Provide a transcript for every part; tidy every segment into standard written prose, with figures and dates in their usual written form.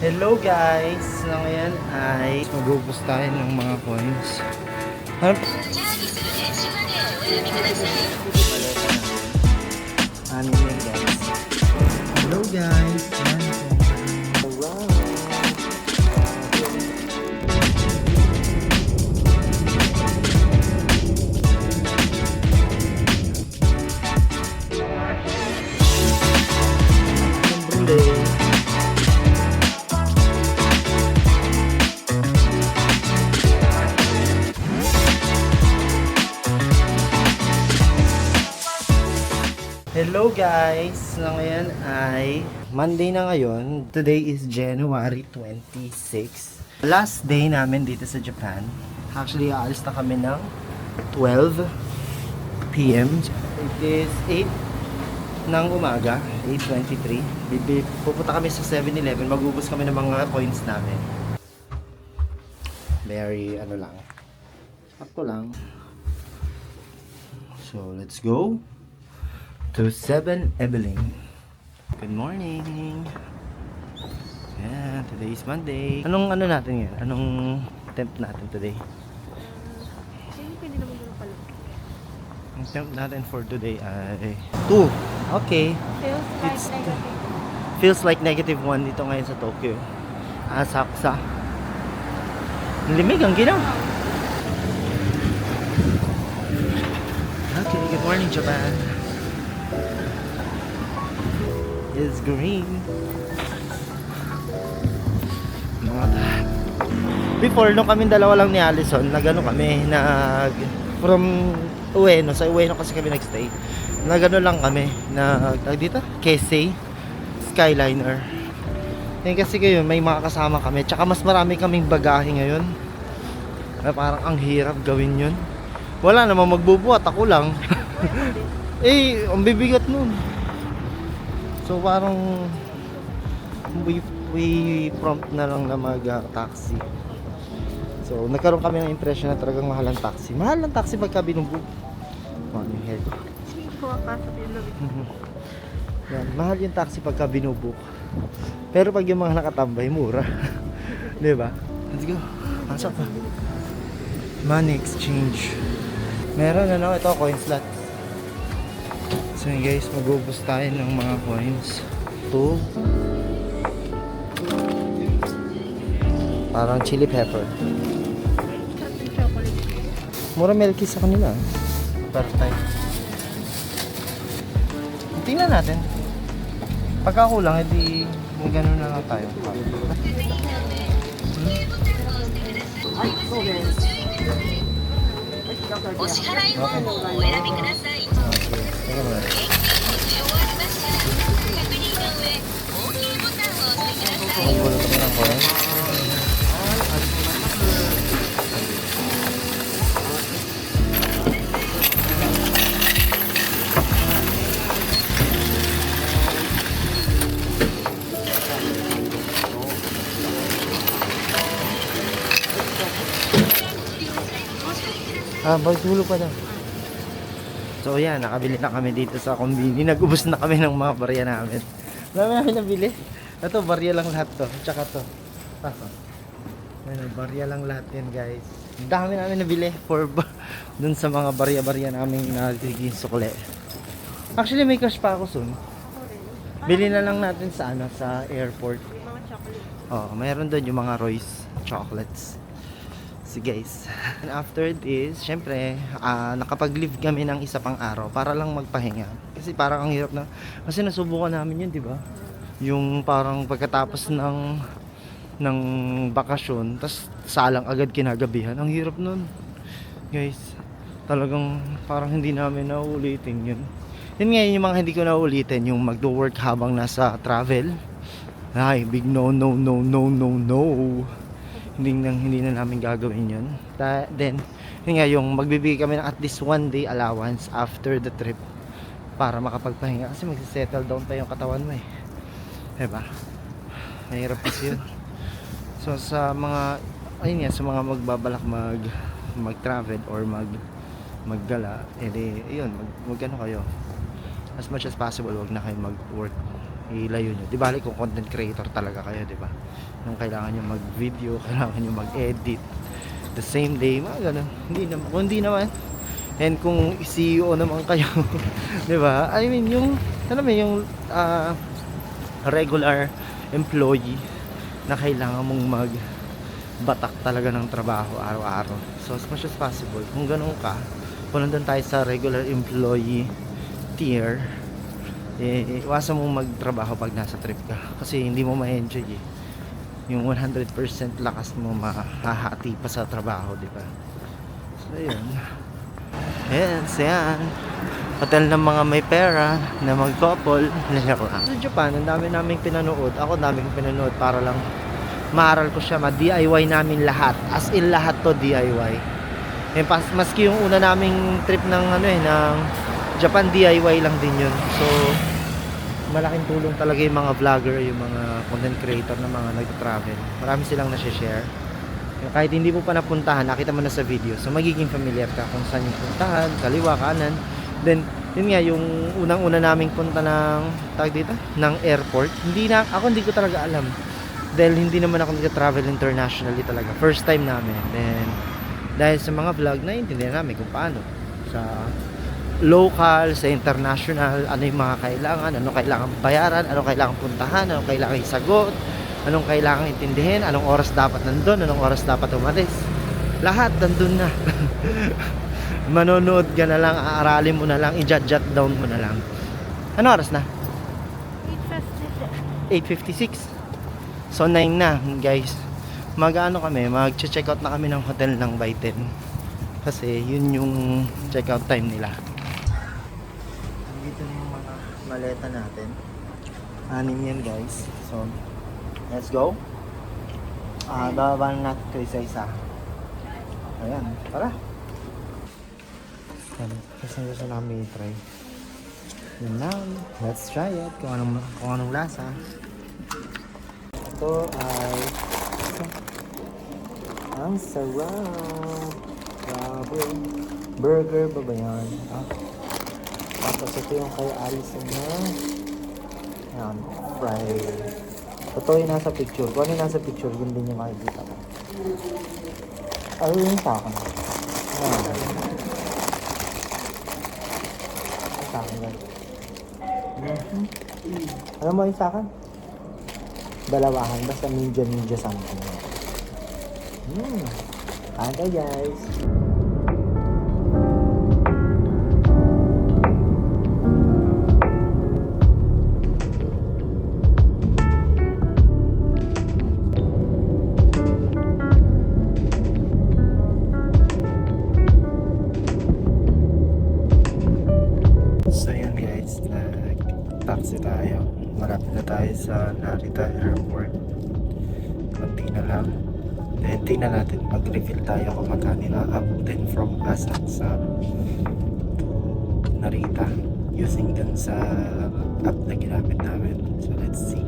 Hello guys! So ngayon ay magubos tayo ng mga coins. Ano? Ano yun guys? Hello guys! Yan po. Wow! Brunei. Hello guys! So ngayon ay Monday na ngayon. Today is January 26. Last day namin dito sa Japan. Actually, aalis na kami ng 12 p.m. It is 8 ng umaga, 8:23. Pupunta kami sa 7-Eleven. Magubos kami ng mga coins namin. Very ano lang. Sakto lang. So, let's go to 7-Eleven. Good morning. Yeah, today is Monday. Anong ano natin yan? Anong temp natin today? Pwede naman doon pala. Ang temp natin for today ay 2. Okay. Feels like negative. Feels like -1 dito ngayon sa Tokyo. Asaksa. Limig ang ginaw. Okay, good morning Japan. It's green. Before, nung kami dalawa lang ni Allison, nagano kami, from Ueno, sa Ueno kasi kami nagstay. Nagano lang kami, dito, Kesey, Skyliner. Ngayon kasi ngayon, may mga kasama kami, tsaka mas marami kaming bagahe ngayon. Parang ang hirap gawin yun. Wala namang magbubuhat, ako lang. Eh, ang bibigat nun. So parang we prompt na lang na mag-taxi. So nagkaroon kami ng impression na talagang mahal ang taxi. Mahal ang taxi pagka binubook. Ano yung head? Yan, mahal yung taxi pagka binubook. Pero pag yung mga nakatambay, mura. Diba? Let's go. Pasok pa. Money exchange. Meron ano, ito coin slot. So yun guys, magubos tayo ng mga coins. 2. Parang chili pepper. Mura milky sa kanila. Pero tayo. Tingnan natin. Pagka kulang, edi gano'n na lang tayo. Magulo kami ng coins. Magulo pa daw. So yan, nakabili na kami dito sa kombini. Nag-ubos na kami ng mga barya namin. Dami namin nabili. Ito, barya lang lahat to. Tsaka to. Ayun, barya lang lahat yan guys. Dami namin nabili for dun sa mga barya-barya namin nagiging sukle. Actually, may cash pa ako soon. Bili na lang natin sa ano, sa airport. May mga chocolate. Oh, mayroon doon yung mga Royce chocolates. So guys, and after this, syempre, nakapag-leave kami ng isa pang araw para lang magpahinga. Kasi parang ang hirap na, kasi nasubukan namin yun, di ba? Yung parang pagkatapos ng bakasyon, tas salang agad kinagabihan. Ang hirap nun. Guys, talagang parang hindi namin nauulitin yun. Yun ngayon yung mga hindi ko nauulitin, yung magdo-work habang nasa travel. Ay, big no, no, no, no, no, no. Hindi na namin gagawin yun. Then, yun nga, yung magbibigay kami ng at least 1 day allowance after the trip para makapagpahinga. Kasi magsisettle down pa yung katawan mo eh. Diba? Mahirap kasi yun. So, sa mga, ayun nga, sa mga magbabalak mag-travel or maggala, edi, yun, mag ano kayo. As much as possible, wag na kayo mag-work ilayo nyo. Di bali kung content creator talaga kayo, di ba? Yung kailangan nyo mag-video, kailangan nyo mag-edit the same day, mga ganun. Hindi naman, kung hindi naman, and kung CEO naman kayo, di ba? I mean, yung, alam mo, yung regular employee na kailangan mong magbatak talaga ng trabaho araw-araw. So, as much as possible, kung ganun ka, kung nandun tayo sa regular employee tier, iwasan mong magtrabaho pag nasa trip ka. Kasi hindi mo ma-enjoy eh. Yung 100% lakas mo mahahati pa sa trabaho, di ba? So, yun. Yes, yan. Hotel ng mga may pera na mag-couple. Sa Japan, ang dami naming pinanood. Ako dami kong pinanood para lang maaral ko siya. Ma-DIY namin lahat. As in lahat to DIY. Maski yung una naming trip ng ng Japan, DIY lang din yun. So, malaking tulong talaga yung mga vlogger, yung mga content creator na mga nag-travel. Marami silang nasi-share. Kahit hindi mo pa napuntahan, nakita mo na sa video. So, magiging familiar ka kung saan yung puntahan, kaliwa, kanan. Then, yun nga, yung unang-una naming punta ng, tawag dito, ng airport. Ako hindi ko talaga alam. Dahil hindi naman ako nag-travel internationally talaga. First time namin. Then, dahil sa mga vlog, naiintindihan namin kung paano. Sa local, sa international, ano yung mga kailangan, ano kailangan bayaran, ano kailangan puntahan, ano kailangan isagot, anong kailangan intindihin, anong oras dapat nandun, anong oras dapat umalis. Lahat nandun na. Manonood ka na lang, aaralin mo na lang, i-jot down mo na lang. Ano oras na? 8:56. So 9 na, guys. Mag-check out na kami ng hotel ng by 10. Kasi yun yung check out time nila. Dito na yung mga maleta natin. 6 yan, guys. So, let's go. Bababa na natin ito isa-isa. Ayan, tara. Kasi gusto namin i-try. Yun lang. Let's try it. Kung anong lasa. Ito ay ang sarap. Grabe. Burger ba ba yan? Tapos ito yung kay Alison na. Ayan. Fried. Totoo yung nasa picture. Kung ano yung nasa picture, yun din yung makikita ko. Ano yung sa akin? Ayan. Sa akin yan. Alam mo yung sa akin? Dalawahan. Basta medyo something. Okay guys. So yun guys, nag-taxi tayo. Marapit na tayo sa Narita Airport. Kunti na lang. Then tingnan natin, mag-reveal tayo kung magkano na abutin from Asansam to Narita using dun sa app na ginamit namin. So let's see.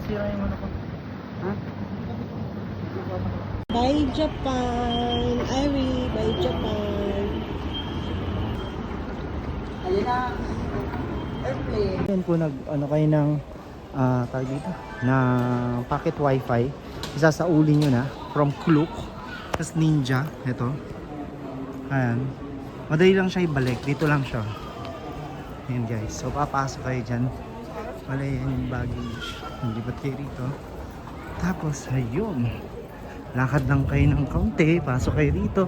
Sira yung ano ko. Ha? Bye Japan! Ari, bye Japan! Ayun na! Airplane! Yan po ano kayo ng tawag dito na pocket wifi, isasauli nyo na from Klook, tas Ninja, ito. Ayan. Madali lang siya ibalik, dito lang siya. Ayan guys, so papasok kayo dyan. Wala yan yung baggage. Lipat kayo rito. Tapos, ayun. Lakad lang kayo ng kaunti. Pasok kayo dito.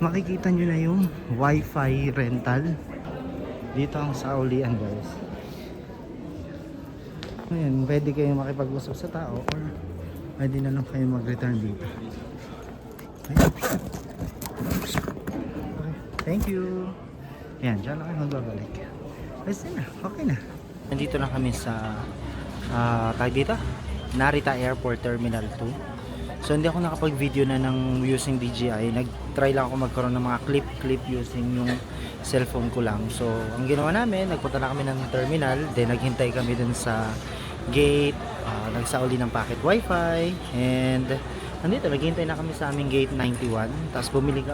Makikita nyo na yung Wi-Fi rental. Dito ang saulian, guys. Ayan, pwede kayo makipag-usap sa tao or pwede na lang kayo mag-return dito. Ayan. Okay, thank you. Ayan, dyan lang kayo magbabalik. Ayos na, okay na. Nandito na kami sa tag dito, Narita Airport Terminal 2. So hindi ako nakapag-video na ng using DJI. Nag-try lang ako magkaroon ng mga clip using yung cellphone ko lang. So ang ginawa namin, nagpunta na kami ng terminal, then naghintay kami dun sa gate, nagsauli ng packet wifi, and nandito, naghihintay na kami sa aming gate 91. Tapos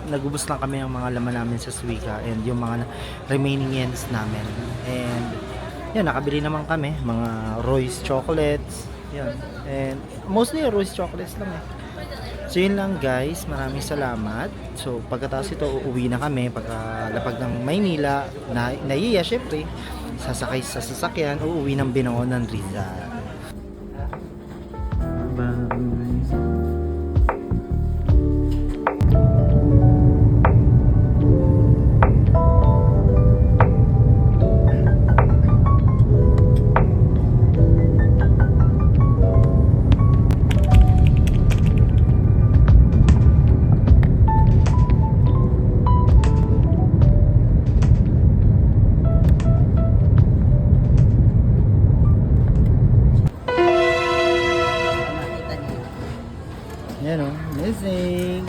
nagubos lang kami ng mga laman namin sa Suica and yung mga remaining yens namin. And yan, nakabili naman kami mga Royce chocolates. Yan. And mostly Royce chocolates lang eh. So yun lang guys, maraming salamat. So pagkatapos ito, uuwi na kami pagkalapag ng Maynila. Naiya syempre, sasakay sa sasakyan, uuwi ng Binoon ng Rizal. Bye. Yan o, amazing.